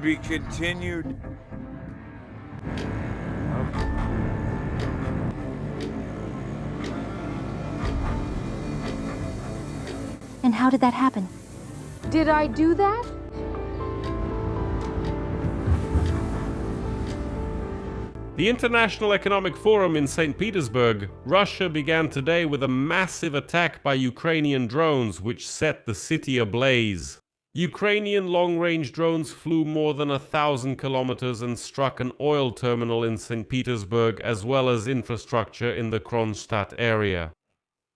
be continued. And how did that happen? Did I do that? The International Economic Forum in St. Petersburg, Russia began today with a massive attack by Ukrainian drones which set the city ablaze. Ukrainian long-range drones flew more than 1,000 kilometers and struck an oil terminal in St. Petersburg as well as infrastructure in the Kronstadt area.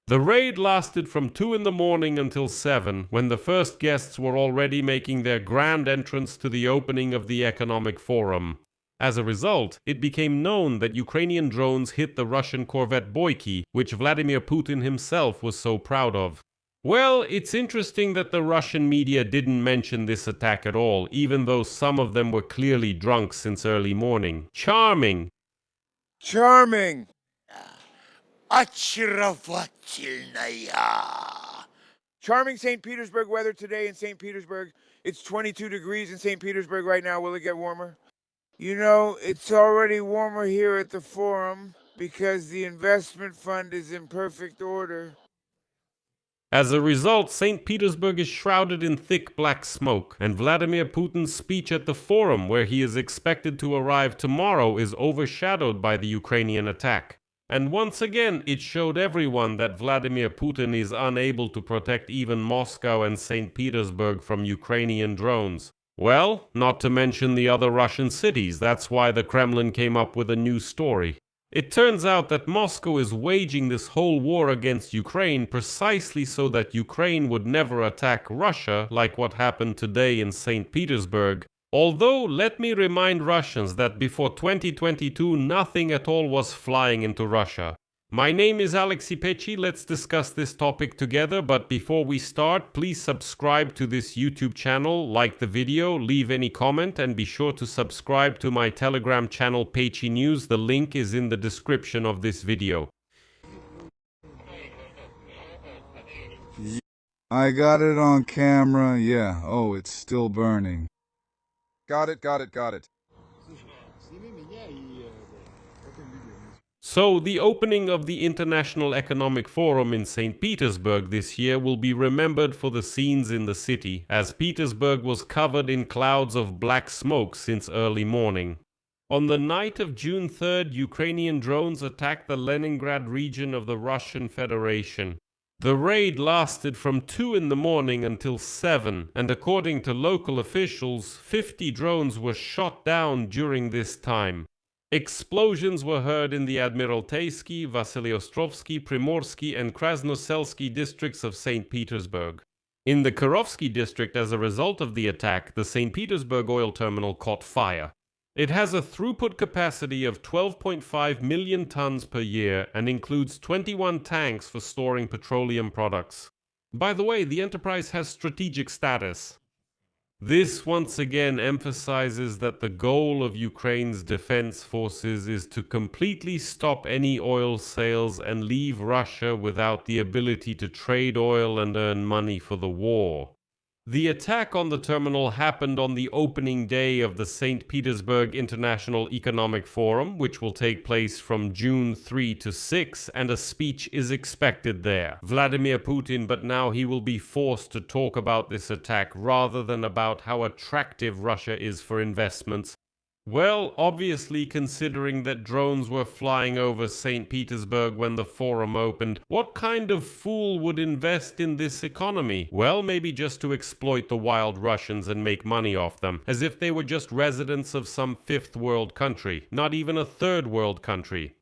The raid lasted from 2 in the morning until 7, when the first guests were already making their grand entrance to the opening of the Economic Forum. As a result, it became known that Ukrainian drones hit the Russian corvette Boikiy, which Vladimir Putin himself was so proud of. Well, it's interesting that the Russian media didn't mention this attack at all, even though some of them were clearly drunk since early morning. Charming! Charming! Очаровательная. Charming St. Petersburg weather today in St. Petersburg. It's 22 degrees in St. Petersburg right now. Will it get warmer? You know, it's already warmer here at the Forum because the investment fund is in perfect order. As a result, St. Petersburg is shrouded in thick black smoke, and Vladimir Putin's speech at the Forum, where he is expected to arrive tomorrow, is overshadowed by the Ukrainian attack. And once again, it showed everyone that Vladimir Putin is unable to protect even Moscow and St. Petersburg from Ukrainian drones. Well, not to mention the other Russian cities. That's why the Kremlin came up with a new story. It turns out that Moscow is waging this whole war against Ukraine precisely so that Ukraine would never attack Russia like what happened today in St. Petersburg. Although, let me remind Russians that before 2022 nothing at all was flying into Russia. My name is Alexei Pechi, let's discuss this topic together, but before we start, please subscribe to this YouTube channel, like the video, leave any comment, and be sure to subscribe to my Telegram channel Pechi News. The link is in the description of this video. I got it on camera, yeah. Oh, it's still burning. Got it. So, the opening of the International Economic Forum in St. Petersburg this year will be remembered for the scenes in the city, as Petersburg was covered in clouds of black smoke since early morning. On the night of June 3rd, Ukrainian drones attacked the Leningrad region of the Russian Federation. The raid lasted from 2 in the morning until 7, and according to local officials, 50 drones were shot down during this time. Explosions were heard in the Admiralteysky, Vasiliostrovsky, Primorsky, and Krasnoselsky districts of St. Petersburg. In the Kirovsky district, as a result of the attack, the St. Petersburg oil terminal caught fire. It has a throughput capacity of 12.5 million tons per year and includes 21 tanks for storing petroleum products. By the way, the enterprise has strategic status. This once again emphasizes that the goal of Ukraine's defense forces is to completely stop any oil sales and leave Russia without the ability to trade oil and earn money for the war. The attack on the terminal happened on the opening day of the St. Petersburg International Economic Forum, which will take place from June 3 to 6, and a speech is expected there. Vladimir Putin, but now he will be forced to talk about this attack rather than about how attractive Russia is for investments. Well, obviously, considering that drones were flying over St. Petersburg when the forum opened, what kind of fool would invest in this economy? Well, maybe just to exploit the wild Russians and make money off them, as if they were just residents of some fifth world country, not even a third world country.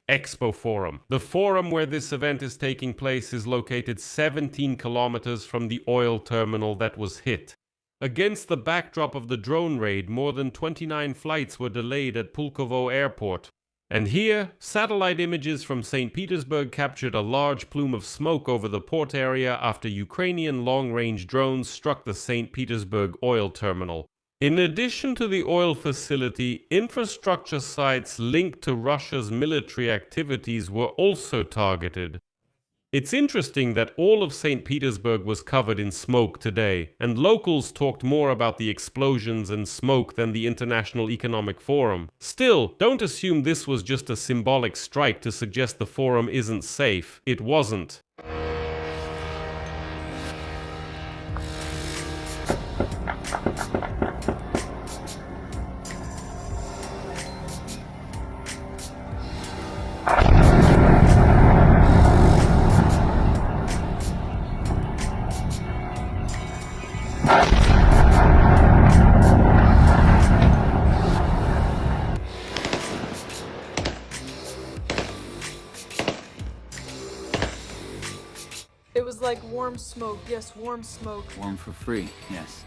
Expo Forum. The forum where this event is taking place is located 17 kilometers from the oil terminal that was hit. Against the backdrop of the drone raid, more than 29 flights were delayed at Pulkovo Airport. And here, satellite images from St. Petersburg captured a large plume of smoke over the port area after Ukrainian long-range drones struck the St. Petersburg oil terminal. In addition to the oil facility, infrastructure sites linked to Russia's military activities were also targeted. It's interesting that all of St. Petersburg was covered in smoke today, and locals talked more about the explosions and smoke than the International Economic Forum. Still, don't assume this was just a symbolic strike to suggest the forum isn't safe. It wasn't. It was like warm smoke. Yes, warm smoke. Warm for free, yes.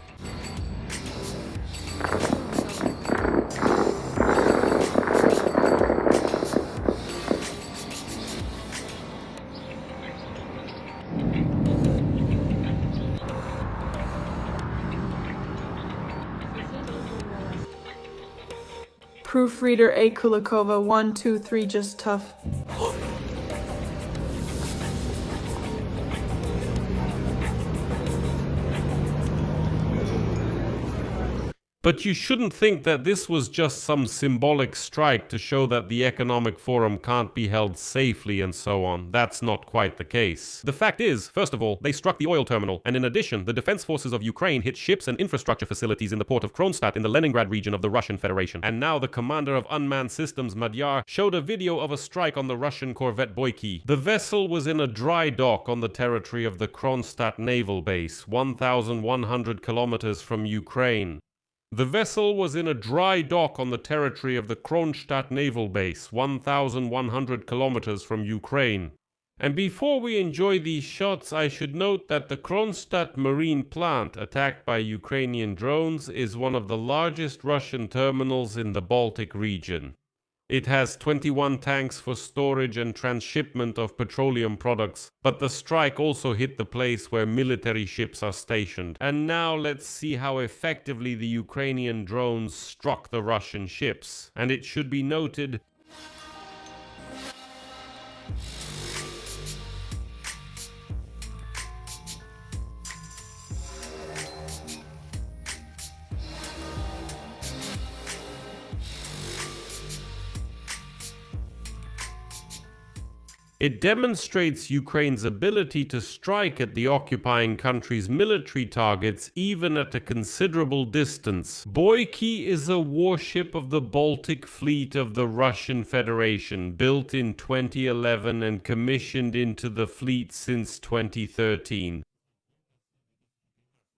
Proofreader A. Kulikova, 1, 2, 3, just tough. But you shouldn't think that this was just some symbolic strike to show that the Economic Forum can't be held safely and so on. That's not quite the case. The fact is, first of all, they struck the oil terminal, and in addition, the defense forces of Ukraine hit ships and infrastructure facilities in the port of Kronstadt in the Leningrad region of the Russian Federation. And now the commander of unmanned systems, Madyar, showed a video of a strike on the Russian corvette Boikiy. The vessel was in a dry dock on the territory of the Kronstadt naval base, 1,100 kilometers from Ukraine. The vessel was in a dry dock on the territory of the Kronstadt naval base, 1,100 kilometers from Ukraine. And before we enjoy these shots, I should note that the Kronstadt marine plant, attacked by Ukrainian drones, is one of the largest Russian terminals in the Baltic region. It has 21 tanks for storage and transshipment of petroleum products, but the strike also hit the place where military ships are stationed. And now let's see how effectively the Ukrainian drones struck the Russian ships. And it should be noted, it demonstrates Ukraine's ability to strike at the occupying country's military targets even at a considerable distance. Boikiy is a warship of the Baltic Fleet of the Russian Federation, built in 2011 and commissioned into the fleet since 2013.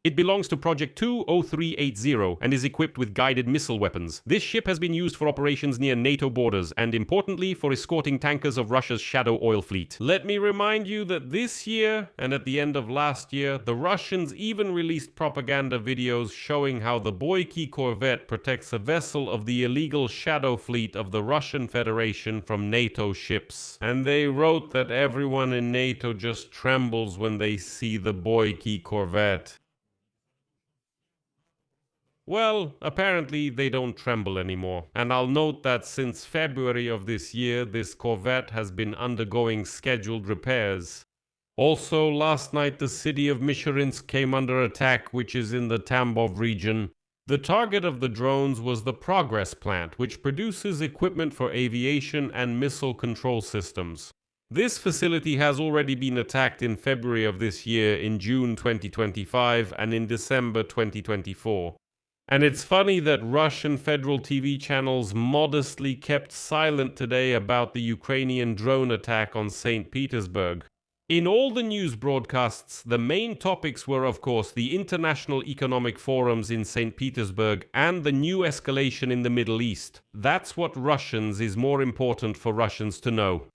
It belongs to Project 20380 and is equipped with guided missile weapons. This ship has been used for operations near NATO borders and, importantly, for escorting tankers of Russia's shadow oil fleet. Let me remind you that this year, and at the end of last year, the Russians even released propaganda videos showing how the Boikiy corvette protects a vessel of the illegal shadow fleet of the Russian Federation from NATO ships. And they wrote that everyone in NATO just trembles when they see the Boikiy corvette. Well, apparently they don't tremble anymore, and I'll note that since February of this year, this corvette has been undergoing scheduled repairs. Also, last night the city of Mishurinsk came under attack, which is in the Tambov region. The target of the drones was the Progress plant, which produces equipment for aviation and missile control systems. This facility has already been attacked in February of this year, in June 2025, and in December 2024. And it's funny that Russian federal TV channels modestly kept silent today about the Ukrainian drone attack on St. Petersburg. In all the news broadcasts, the main topics were, of course, the international economic forums in St. Petersburg and the new escalation in the Middle East. That's what Russians is more important for Russians to know.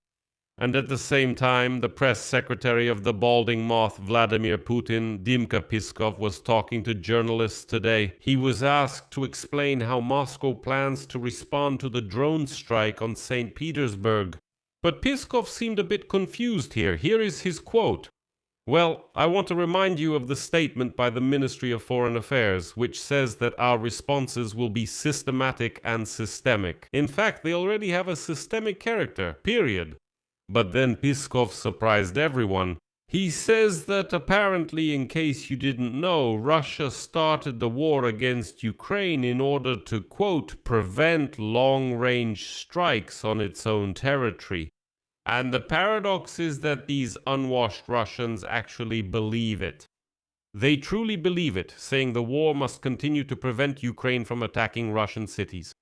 And at the same time, the press secretary of the balding moth Vladimir Putin, Dmytro Peskov, was talking to journalists today. He was asked to explain how Moscow plans to respond to the drone strike on St. Petersburg. But Peskov seemed a bit confused here. Here is his quote. Well, I want to remind you of the statement by the Ministry of Foreign Affairs, which says that our responses will be systematic and systemic. In fact, they already have a systemic character, period. But then Peskov surprised everyone. He says that apparently, in case you didn't know, Russia started the war against Ukraine in order to, quote, prevent long-range strikes on its own territory. And the paradox is that these unwashed Russians actually believe it. They truly believe it, saying the war must continue to prevent Ukraine from attacking Russian cities.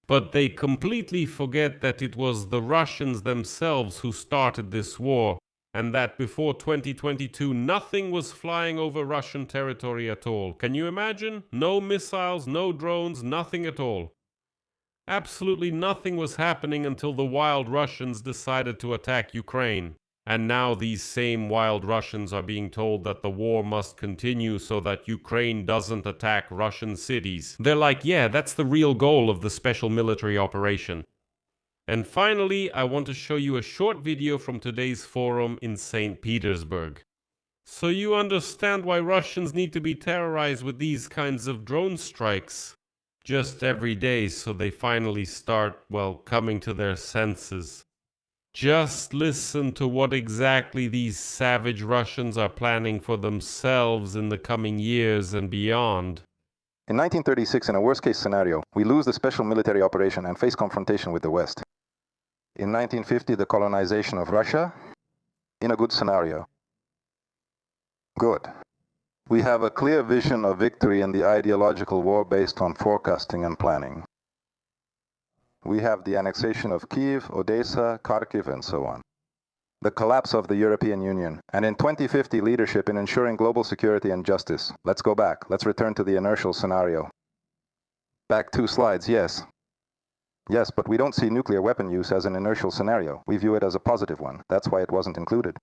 But they completely forget that it was the Russians themselves who started this war, and that before 2022 nothing was flying over Russian territory at all. Can you imagine? No missiles, no drones, nothing at all. Absolutely nothing was happening until the wild Russians decided to attack Ukraine. And now these same wild Russians are being told that the war must continue so that Ukraine doesn't attack Russian cities. They're like, yeah, that's the real goal of the special military operation. And finally, I want to show you a short video from today's forum in St. Petersburg. So you understand why Russians need to be terrorized with these kinds of drone strikes just every day, so they finally start, well, coming to their senses. Just listen to what exactly these savage Russians are planning for themselves in the coming years and beyond. In 1936, in a worst-case scenario, we lose the special military operation and face confrontation with the West. In 1950, the colonization of Russia, in a good scenario. Good. We have a clear vision of victory in the ideological war based on forecasting and planning. We have the annexation of Kiev, Odessa, Kharkiv, and so on. The collapse of the European Union, and in 2050 leadership in ensuring global security and justice. Let's go back. Let's return to the inertial scenario. Back 2 slides, yes. Yes, but we don't see nuclear weapon use as an inertial scenario. We view it as a positive one. That's why it wasn't included.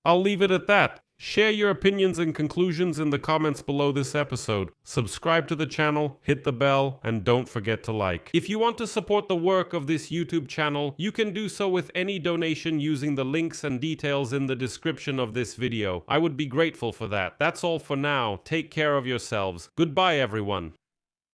I'll leave it at that. Share your opinions and conclusions in the comments below this episode. Subscribe to the channel, hit the bell, and don't forget to like. If you want to support the work of this YouTube channel, you can do so with any donation using the links and details in the description of this video. I would be grateful for that. That's all for now. Take care of yourselves. Goodbye, everyone.